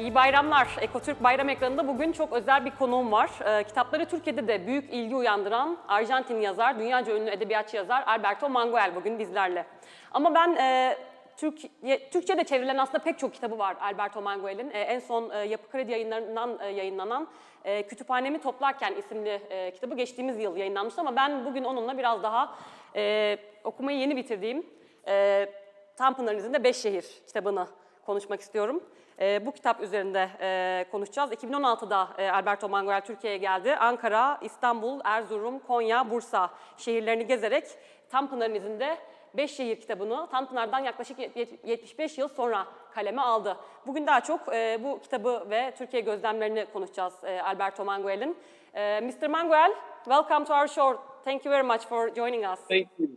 İyi bayramlar. Ekotürk bayram ekranında bugün çok özel bir konuğum var. Kitapları Türkiye'de de büyük ilgi uyandıran Arjantin yazar, dünyaca ünlü edebiyatçı yazar Alberto Manguel bugün bizlerle. Ama ben Türkçe'de çevrilen aslında pek çok kitabı var Alberto Manguel'in. En son Yapı Kredi yayınlarından yayınlanan Kütüphanemi Toplarken isimli kitabı geçtiğimiz yıl yayınlanmıştı. Ama ben bugün onunla biraz daha okumayı yeni bitirdiğim Tampana'nın izinde 5 şehir kitabını konuşmak istiyorum. Bu kitap üzerinde konuşacağız. 2016'da Alberto Manguel Türkiye'ye geldi. Ankara, İstanbul, Erzurum, Konya, Bursa şehirlerini gezerek Tanpınar'ın izinde 5 şehir kitabını Tanpınar'dan yaklaşık 75 yıl sonra kaleme aldı. Bugün daha çok bu kitabı ve Türkiye gözlemlerini konuşacağız Alberto Manguel'in. Mr. Manguel, welcome to our show. Thank you very much for joining us. Thank you.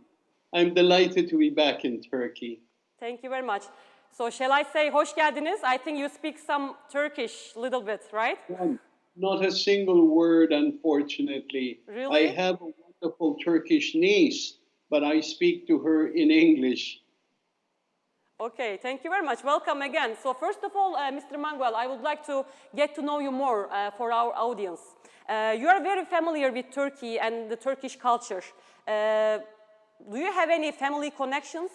I'm delighted to be back in Turkey. Thank you very much. So shall I say hoş geldiniz? I think you speak some Turkish a little bit, right? Not a single word, unfortunately. Really? I have a wonderful Turkish niece, but I speak to her in English. Okay, thank you very much. Welcome again. So first of all, Mr. Manguel, I would like to get to know you more for our audience. You are very familiar with Turkey and the Turkish culture. Do you have any family connections?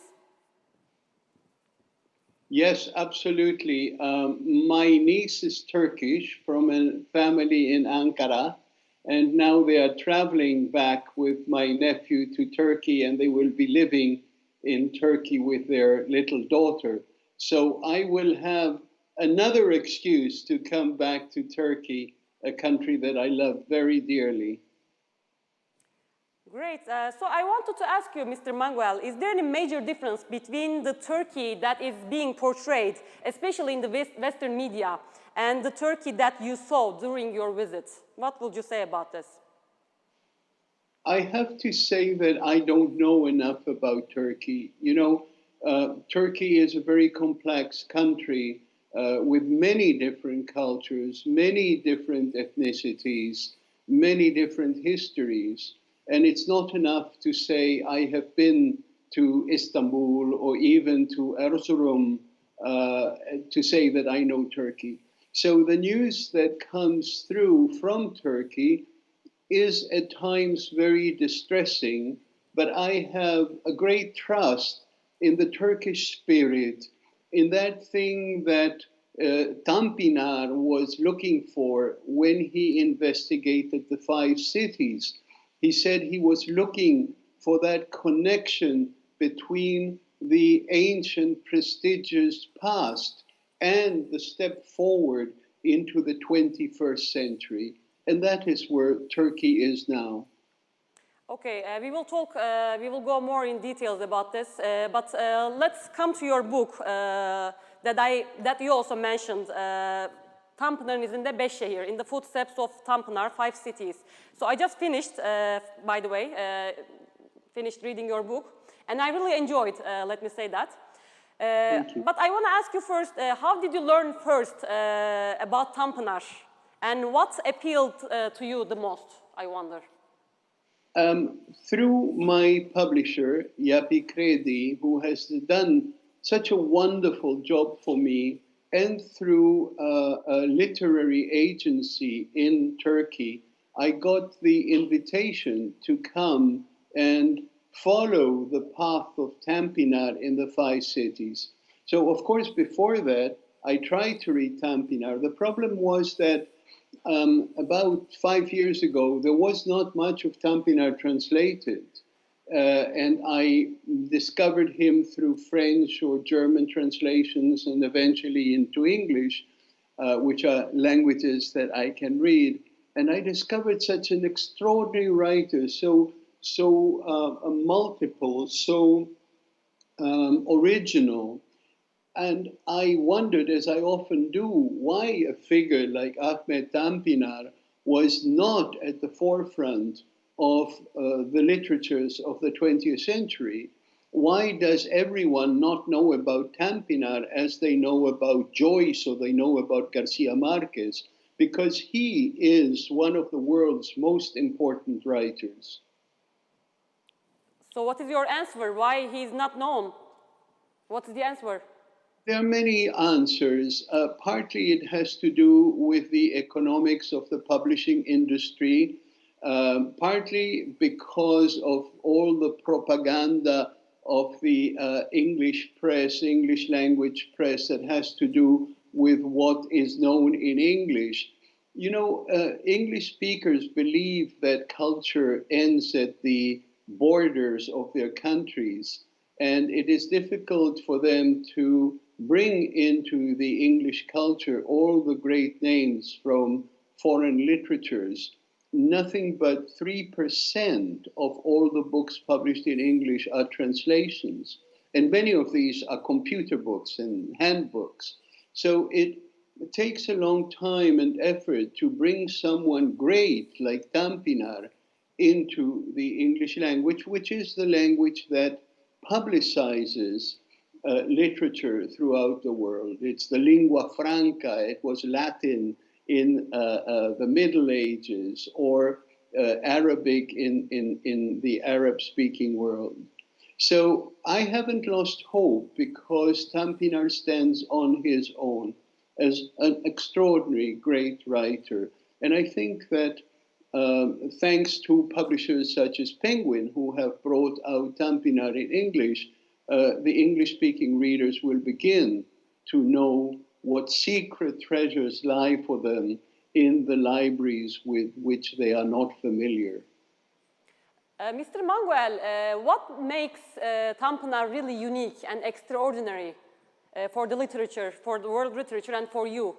Yes, absolutely. My niece is Turkish from a family in Ankara, and now they are traveling back with my nephew to Turkey, and they will be living in Turkey with their little daughter. So I will have another excuse to come back to Turkey, a country that I love very dearly. Great. So I wanted to ask you, Mr. Manguel, is there any major difference between the Turkey that is being portrayed, especially in the Western media, and the Turkey that you saw during your visit? What would you say about this? I have to say that I don't know enough about Turkey. You know, Turkey is a very complex country with many different cultures, many different ethnicities, many different histories. And it's not enough to say I have been to Istanbul or even to Erzurum to say that I know Turkey. So the news that comes through from Turkey is at times very distressing, but I have a great trust in the Turkish spirit, in that thing that Tanpınar was looking for when he investigated the 5 cities. He said he was looking for that connection between the ancient, prestigious past and the step forward into the 21st century. And that is where Turkey is now. Okay, we will talk, we will go more in details about this, but let's come to your book that you also mentioned. Tanpınar'ın izinde 5 şehir, in the footsteps of Tanpınar, 5 cities. So I just finished, by the way, finished reading your book, and I really enjoyed, let me say that. Thank you. But I want to ask you first, how did you learn first about Tanpınar, and what appealed to you the most, I wonder? Through my publisher, Yapı Kredi, who has done such a wonderful job for me, and through a literary agency in Turkey, I got the invitation to come and follow the path of Tanpınar in the 5 cities. So, of course, before that, I tried to read Tanpınar. The problem was that about 5 years ago, there was not much of Tanpınar translated. And I discovered him through French or German translations and eventually into English, which are languages that I can read. And I discovered such an extraordinary writer, so multiple, so original. And I wondered, as I often do, why a figure like Ahmet Tanpınar was not at the forefront of the literatures of the 20th century. Why does everyone not know about Tanpınar as they know about Joyce or they know about Garcia Marquez? Because he is one of the world's most important writers. So what is your answer? Why he's not known? What is the answer? There are many answers. Partly it has to do with the economics of the publishing industry, partly because of all the propaganda of the English press, English language press that has to do with what is known in English. You know, English speakers believe that culture ends at the borders of their countries, and it is difficult for them to bring into the English culture all the great names from foreign literatures. Nothing but 3% of all the books published in English are translations, and many of these are computer books and handbooks. So it takes a long time and effort to bring someone great like Tampina into the English language, which is the language that publicizes literature throughout the world. It's the lingua franca. It was Latin in the Middle Ages, or Arabic in the Arab-speaking world. So I haven't lost hope, because Tampina stands on his own as an extraordinary great writer. And I think that thanks to publishers such as Penguin, who have brought out Tampina in English, the English-speaking readers will begin to know what secret treasures lie for them in the libraries with which they are not familiar. Mr. Manguel, what makes Tampana really unique and extraordinary for the literature, for the world literature, and for you?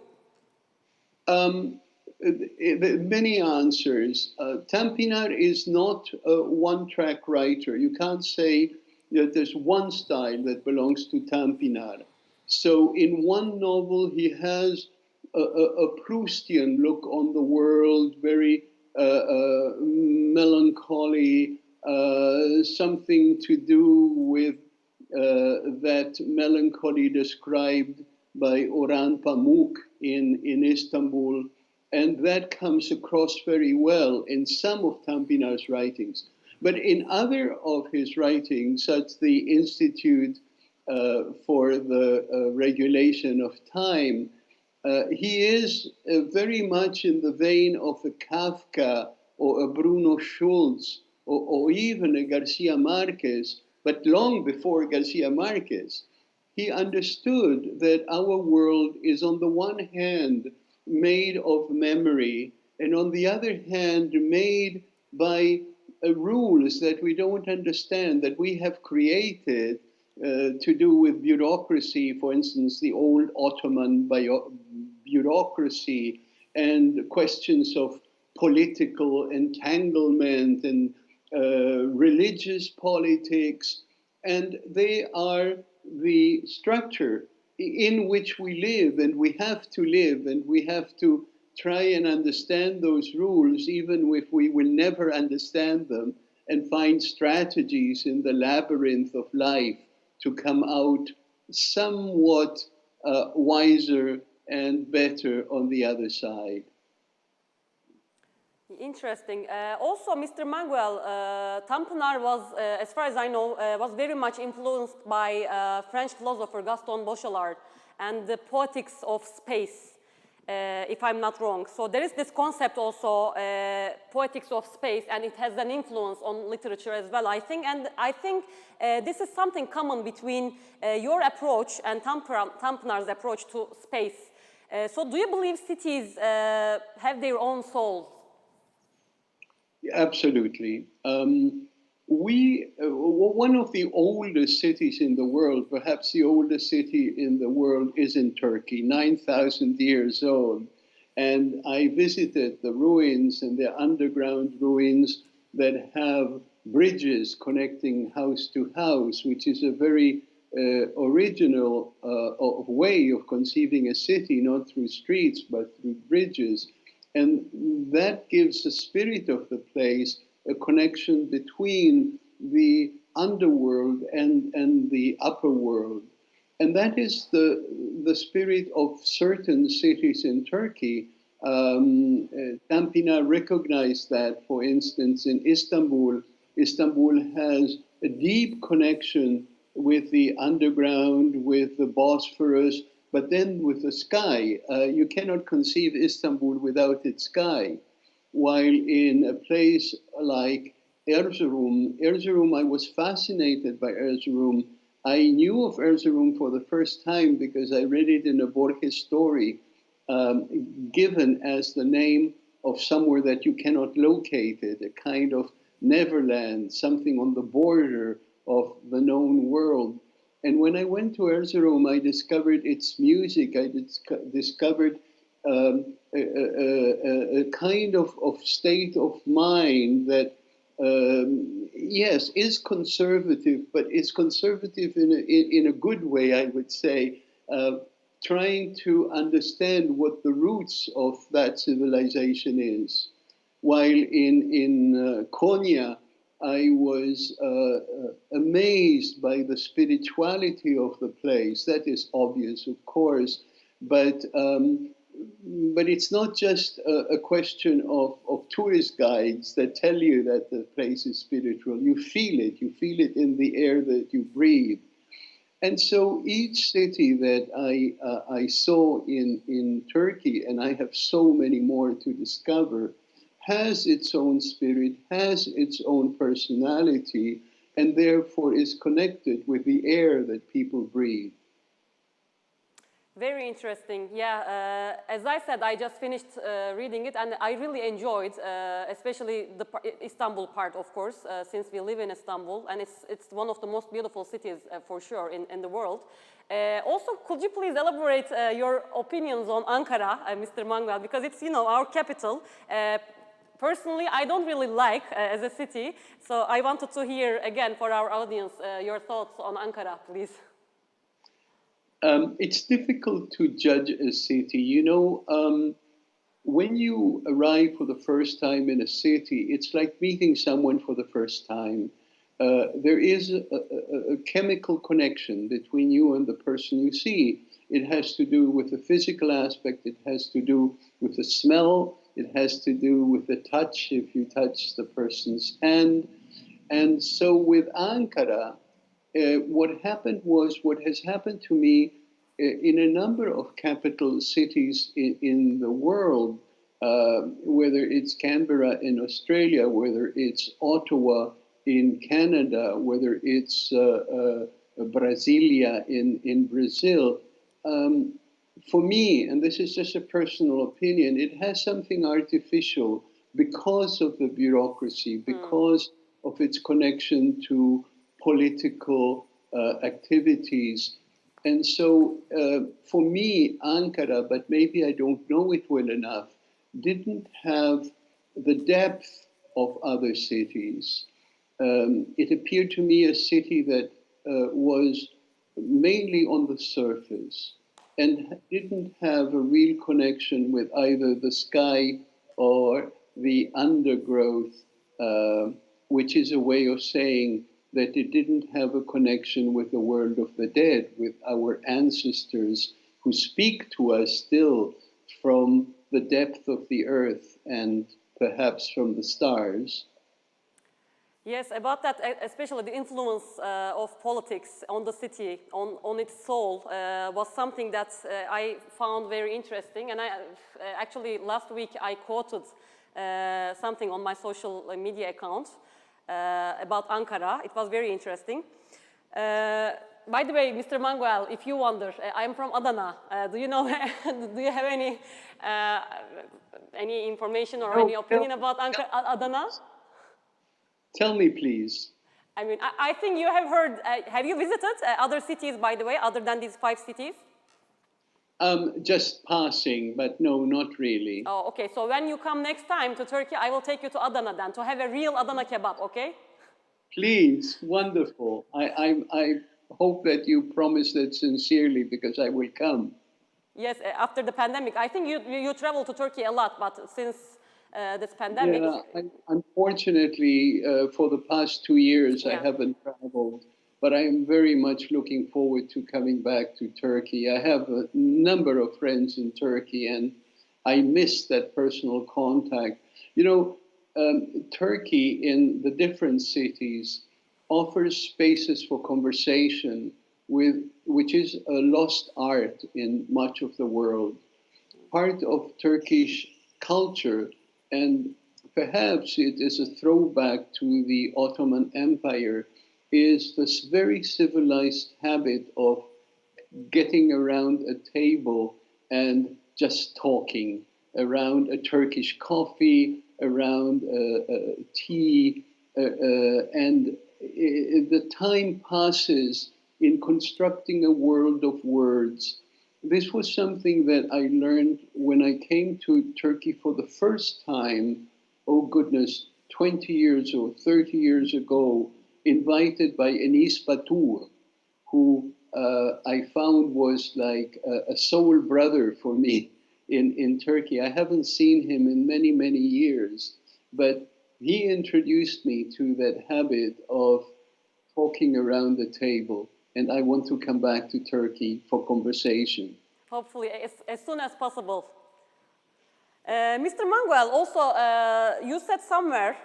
Many answers. Tampina is not a one-track writer. You can't say that there's one style that belongs to Tampina. So in one novel, he has a Proustian look on the world, very melancholy, something to do with that melancholy described by Orhan Pamuk in Istanbul. And that comes across very well in some of Tampina's writings. But in other of his writings, such as the Institute for the Regulation of Time, he is very much in the vein of a Kafka or a Bruno Schulz or even a Garcia Marquez, but long before Garcia Marquez. He understood that our world is on the one hand made of memory, and on the other hand made by rules that we don't understand, that we have created to do with bureaucracy, for instance, the old Ottoman bureaucracy, and questions of political entanglement and religious politics. And they are the structure in which we live, and we have to live, and we have to try and understand those rules, even if we will never understand them, and find strategies in the labyrinth of life to come out somewhat wiser and better on the other side. Interesting. Also, Mr. Manguel, Tampana was, as far as I know, was very much influenced by French philosopher Gaston Bachelard and the poetics of space, if I'm not wrong. So there is this concept also, poetics of space, and it has an influence on literature as well, I think. And I think this is something common between your approach and Tampana's approach to space. So do you believe cities have their own souls? Absolutely. One of the oldest cities in the world, perhaps the oldest city in the world, is in Turkey, 9,000 years old. And I visited the ruins, and they're underground ruins that have bridges connecting house to house, which is a very original way of conceiving a city, not through streets, but through bridges. And that gives the spirit of the place a connection between the underworld and the upper world. And that is the spirit of certain cities in Turkey. Tampina recognized that, for instance, in Istanbul. Istanbul has a deep connection with the underground, with the Bosphorus, but then with the sky. You cannot conceive Istanbul without its sky. While in a place like Erzurum, I was fascinated by Erzurum. I knew of Erzurum for the first time because I read it in a Borges story, given as the name of somewhere that you cannot locate it, a kind of Neverland, something on the border of the known world. And when I went to Erzurum, I discovered its music. I discovered a kind of state of mind that, yes, is conservative, but is conservative in a good way, I would say, trying to understand what the roots of that civilization is. While in Konya, I was amazed by the spirituality of the place. That is obvious, of course, but it's not just a question of tourist guides that tell you that the place is spiritual. You feel it. You feel it in the air that you breathe. And so each city that I saw in Turkey, and I have so many more to discover, has its own spirit, has its own personality, and therefore is connected with the air that people breathe. Very interesting. Yeah, as I said, I just finished reading it, and I really enjoyed, especially the Istanbul part, of course, since we live in Istanbul, and it's one of the most beautiful cities for sure in the world. Also, could you please elaborate your opinions on Ankara, Mr. Manguel, because it's, you know, our capital. Personally, I don't really like as a city, so I wanted to hear again for our audience your thoughts on Ankara, please. It's difficult to judge a city. You know, when you arrive for the first time in a city, it's like meeting someone for the first time. There is a chemical connection between you and the person you see. It has to do with the physical aspect. It has to do with the smell. It has to do with the touch, if you touch the person's hand. And so with Ankara, what happened was what has happened to me in a number of capital cities in the world, whether it's Canberra in Australia, whether it's Ottawa in Canada, whether it's Brasilia in Brazil. For me, and this is just a personal opinion, it has something artificial because of the bureaucracy, because of its connection to political activities. And so for me, Ankara, but maybe I don't know it well enough, didn't have the depth of other cities. It appeared to me a city that was mainly on the surface and didn't have a real connection with either the sky or the undergrowth, which is a way of saying that it didn't have a connection with the world of the dead, with our ancestors who speak to us still from the depth of the earth and perhaps from the stars. Yes, about that, especially the influence of politics on the city, on its soul, was something that I found very interesting. And actually, last week I quoted something on my social media account about Ankara. It was very interesting. By the way, Mr. Manguel, if you wonder, I'm from Adana. Do you know? Do you have any information or any opinion about Adana? Tell me, please. I mean, I think you have heard. Have you visited other cities, by the way, other than these 5 cities? Just passing, but no, not really. Oh, okay. So when you come next time to Turkey, I will take you to Adana then to have a real Adana kebab, okay? Please, wonderful. I hope that you promise that sincerely because I will come. Yes, after the pandemic. I think you travel to Turkey a lot, but since this pandemic... Yeah, unfortunately, for the past 2 years, I haven't traveled, but I am very much looking forward to coming back to Turkey. I have a number of friends in Turkey, and I miss that personal contact. You know, Turkey in the different cities offers spaces for conversation, which is a lost art in much of the world. Part of Turkish culture, and perhaps it is a throwback to the Ottoman Empire, is this very civilized habit of getting around a table and just talking around a Turkish coffee, around tea, and the time passes in constructing a world of words. This was something that I learned when I came to Turkey for the first time, oh goodness, 20 years or 30 years ago, invited by Enis Batur, who I found was like a soul brother for me in Turkey. I haven't seen him in many, many years, but he introduced me to that habit of talking around the table, and I want to come back to Turkey for conversation. Hopefully, as soon as possible. Mr. Manguel, also, you said somewhere,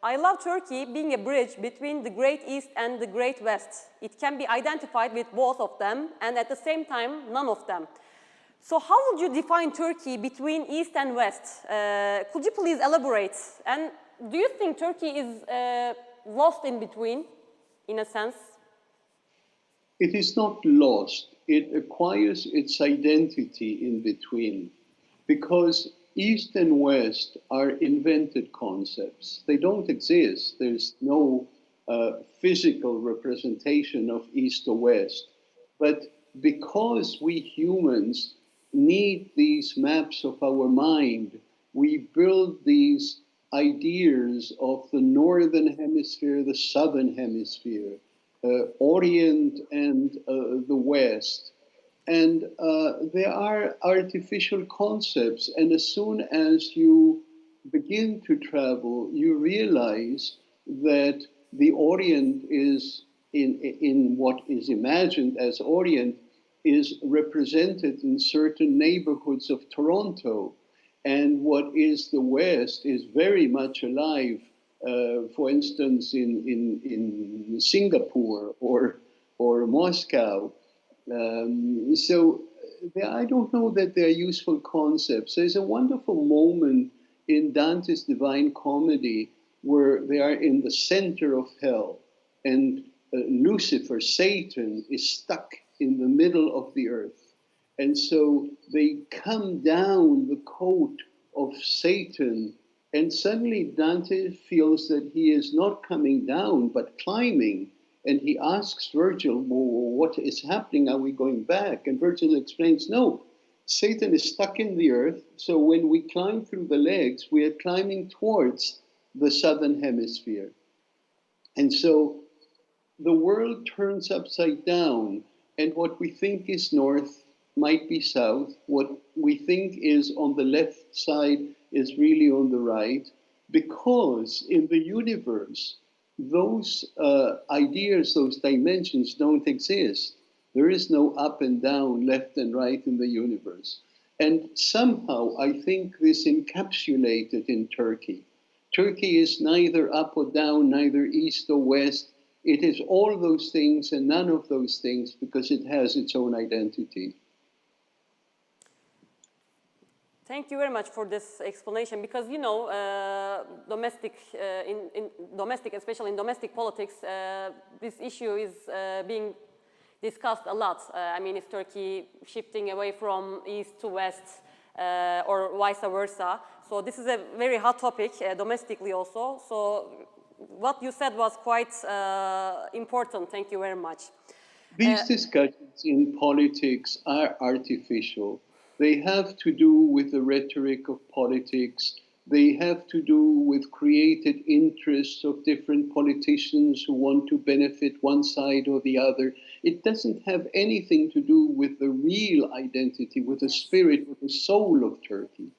I love Turkey being a bridge between the Great East and the Great West. It can be identified with both of them, and at the same time, none of them. So how would you define Turkey between East and West? Could you please elaborate? And do you think Turkey is lost in between, in a sense? It is not lost. It acquires its identity in between, because East and West are invented concepts. They don't exist. There's no physical representation of East or West. But because we humans need these maps of our mind, we build these ideas of the Northern Hemisphere, the Southern Hemisphere, Orient and the West. And there are artificial concepts, and as soon as you begin to travel, you realize that the Orient is, in what is imagined as Orient, is represented in certain neighborhoods of Toronto, and what is the West is very much alive, for instance, in Singapore or Moscow. So I don't know that they're useful concepts. There's a wonderful moment in Dante's Divine Comedy where they are in the center of hell, and Lucifer, Satan, is stuck in the middle of the earth. And so they come down the coat of Satan, and suddenly Dante feels that he is not coming down, but climbing. And he asks Virgil, well, what is happening? Are we going back? And Virgil explains, no, Satan is stuck in the earth. So when we climb through the legs, we are climbing towards the southern hemisphere. And so the world turns upside down, and what we think is north might be south. What we think is on the left side is really on the right, because in the universe, those ideas, those dimensions don't exist. There is no up and down, left and right in the universe. And somehow I think this encapsulated in Turkey. Turkey is neither up or down, neither east or west. It is all those things and none of those things, because it has its own identity. Thank you very much for this explanation, because you know, domestic, especially in domestic politics, this issue is being discussed a lot. I mean, is Turkey shifting away from east to west, or vice versa? So this is a very hot topic domestically also. So what you said was quite important. Thank you very much. These discussions in politics are artificial. They have to do with the rhetoric of politics. They have to do with created interests of different politicians who want to benefit one side or the other. It doesn't have anything to do with the real identity, with the spirit, with the soul of Turkey.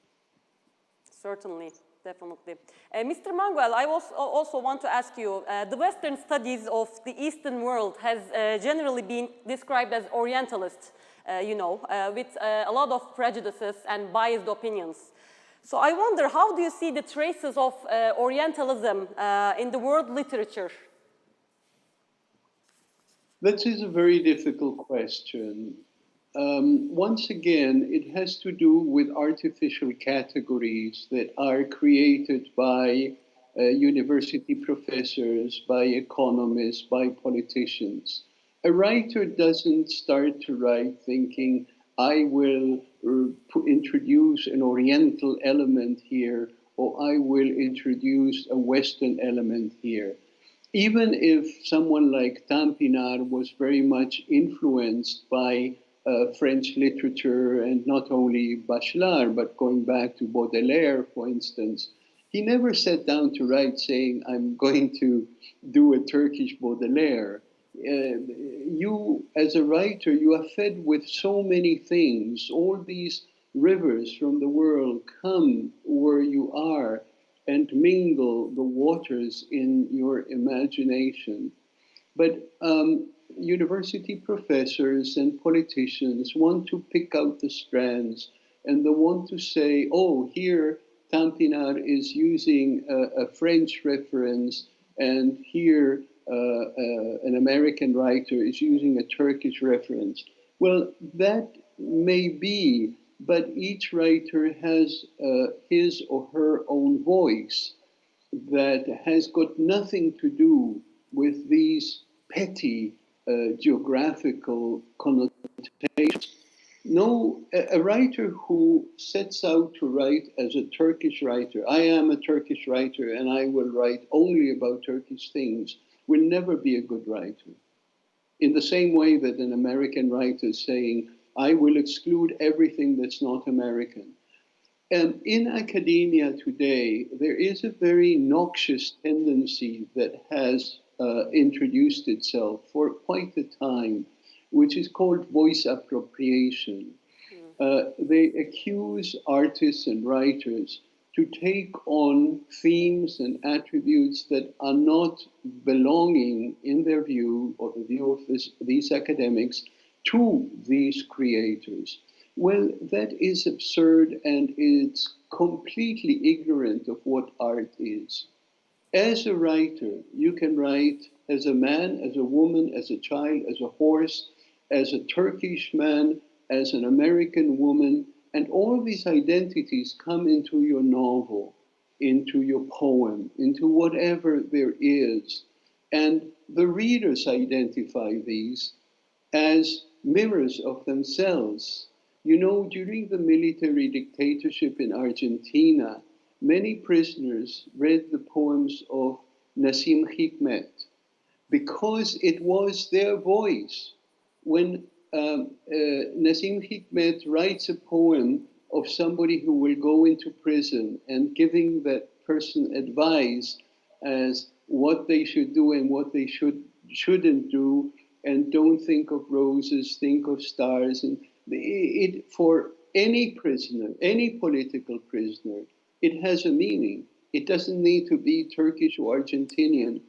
Certainly, definitely. Mr. Manguel, I also want to ask you, the Western studies of the Eastern world has generally been described as Orientalist, with a lot of prejudices and biased opinions. So I wonder, how do you see the traces of Orientalism in the world literature? That is a very difficult question. Once again, it has to do with artificial categories that are created by university professors, by economists, by politicians. A writer doesn't start to write thinking, I will introduce an Oriental element here, or I will introduce a Western element here. Even if someone like Tampana was very much influenced by French literature, and not only Bachelard, but going back to Baudelaire, for instance, he never sat down to write saying, I'm going to do a Turkish Baudelaire. You, as a writer, you are fed with so many things. All these rivers from the world come where you are and mingle the waters in your imagination. But university professors and politicians want to pick out the strands, and they want to say, oh, here Tampinard is using a French reference, and here an American writer is using a Turkish reference. Well, that may be, but each writer has his or her own voice that has got nothing to do with these petty geographical connotations. No, a writer who sets out to write as a Turkish writer, I am a Turkish writer and I will write only about Turkish things, will never be a good writer. In the same way that an American writer is saying, I will exclude everything that's not American. And in academia today, there is a very noxious tendency that has introduced itself for quite a time, which is called voice appropriation. They accuse artists and writers to take on themes and attributes that are not belonging, in their view, or the view of these academics, to these creators. Well, that is absurd, and it's completely ignorant of what art is. As a writer, you can write as a man, as a woman, as a child, as a horse, as a Turkish man, as an American woman, and all these identities come into your novel, into your poem, into whatever there is. And the readers identify these as mirrors of themselves. You know, during the military dictatorship in Argentina, many prisoners read the poems of Nasim Hikmet because it was their voice. When Nasim Hikmet writes a poem of somebody who will go into prison and giving that person advice as what they should do and what they shouldn't do, and don't think of roses, think of stars. And for any prisoner, any political prisoner, it has a meaning. It doesn't need to be Turkish or Argentinian,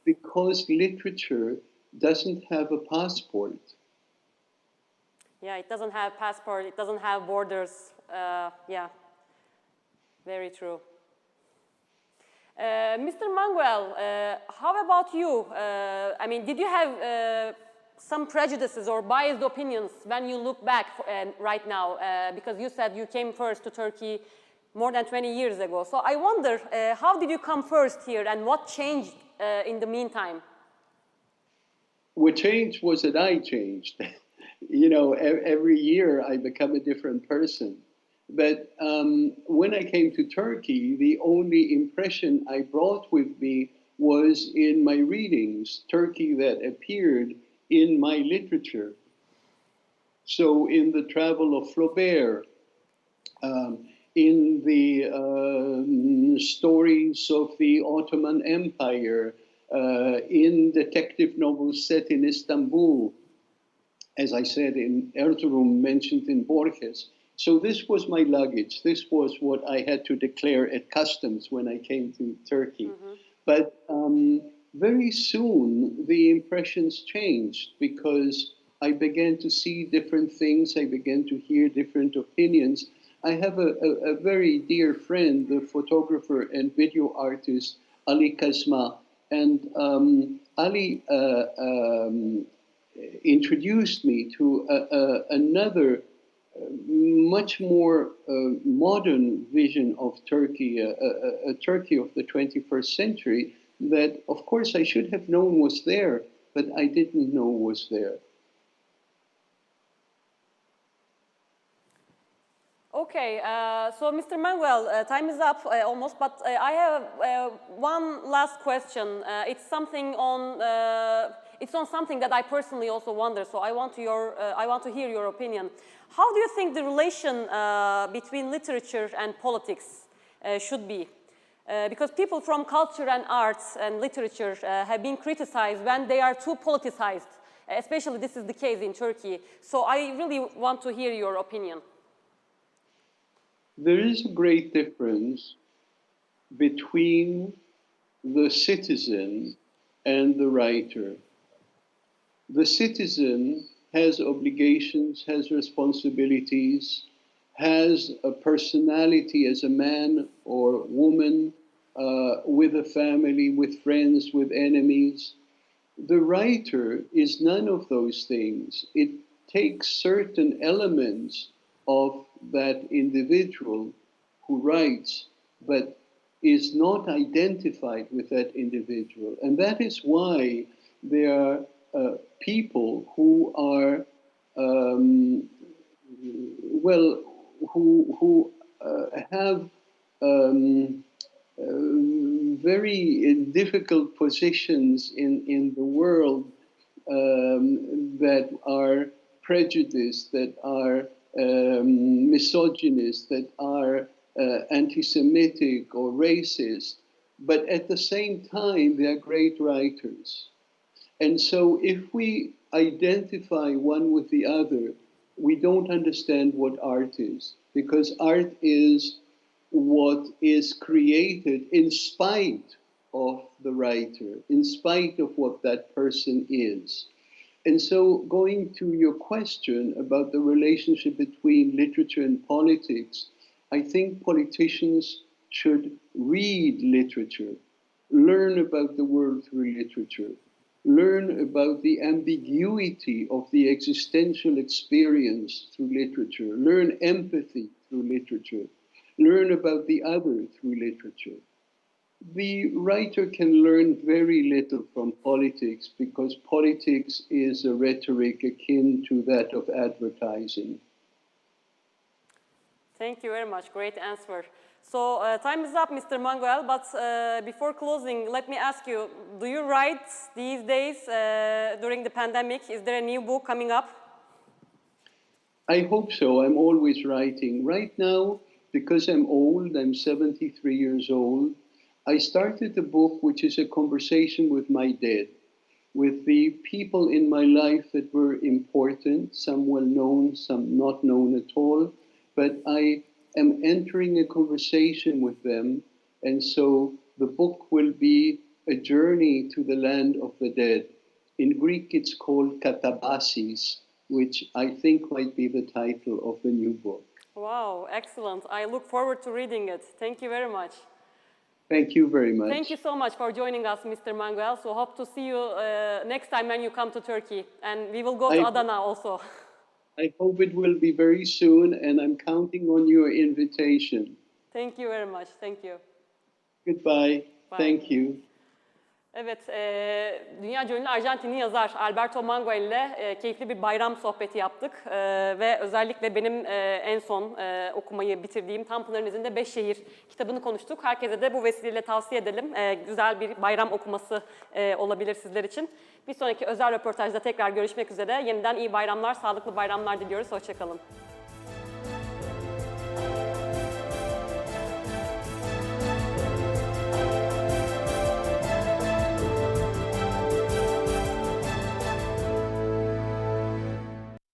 because literature doesn't have a passport. Yeah, it doesn't have passport, it doesn't have borders. Yeah, very true. Mr. Manguel, how about you? I mean, did you have some prejudices or biased opinions when you look back right now? Because you said you came first to Turkey more than 20 years ago. So I wonder, how did you come first here and what changed in the meantime? What changed was that I changed. You know, every year I become a different person. But when I came to Turkey, the only impression I brought with me was in my readings, Turkey that appeared in my literature. So in the travel of Flaubert, in the stories of the Ottoman Empire, in detective novels set in Istanbul, as I said, in Erzurum, mentioned in Borges. So this was my luggage. This was what I had to declare at customs when I came to Turkey. Mm-hmm. But very soon the impressions changed because I began to see different things. I began to hear different opinions. I have a very dear friend, the photographer and video artist, Ali Kazma. And Ali introduced me to another much more modern vision of Turkey, a Turkey of the 21st century that, of course, I should have known was there, but I didn't know was there. Okay, so Mr. Manguel, time is up almost, but I have one last question. It's on something that I personally also wonder. So I want to hear your opinion. How do you think the relation between literature and politics should be? Because people from culture and arts and literature have been criticized when they are too politicized. Especially this is the case in Turkey. So I really want to hear your opinion. There is a great difference between the citizen and the writer. The citizen has obligations, has responsibilities, has a personality as a man or woman, with a family, with friends, with enemies. The writer is none of those things. It takes certain elements of that individual who writes, but is not identified with that individual. And that is why there are people who are, who have very difficult positions in the world, that are prejudiced, that are misogynist, that are anti-Semitic or racist, but at the same time they are great writers. And so if we identify one with the other, we don't understand what art is, because art is what is created in spite of the writer, in spite of what that person is. And so going to your question about the relationship between literature and politics, I think politicians should read literature, learn about the world through literature, learn about the ambiguity of the existential experience through literature, learn empathy through literature, learn about the other through literature. The writer can learn very little from politics because politics is a rhetoric akin to that of advertising. Thank you very much. Great answer. So time is up, Mr. Manguel, but before closing, let me ask you, do you write these days during the pandemic? Is there a new book coming up? I hope so. I'm always writing. Right now, because I'm old, I'm 73 years old, I started a book which is a conversation with my dead, with the people in my life that were important, some well known, some not known at all, but I am entering a conversation with them, and so the book will be a journey to the land of the dead. In Greek it's called Katabasis, which I think might be the title of the new book. Wow, excellent. I look forward to reading it. Thank you very much. Thank you very much. Thank you so much for joining us, Mr. Manguel. So hope to see you next time when you come to Turkey. And we will go to Adana also. I hope it will be very soon, and I'm counting on your invitation. Thank you very much. Thank you. Goodbye. Bye. Thank you. Evet, dünyaca ünlü Arjantinli yazar Alberto Manguel ile keyifli bir bayram sohbeti yaptık. Ve özellikle benim en son okumayı bitirdiğim Tampana'nın izinde 5 şehir kitabını konuştuk. Herkese de bu vesileyle tavsiye edelim. Güzel bir bayram okuması olabilir sizler için. Bir sonraki özel röportajda tekrar görüşmek üzere. Yeniden iyi bayramlar, sağlıklı bayramlar diliyoruz. Hoşça kalın.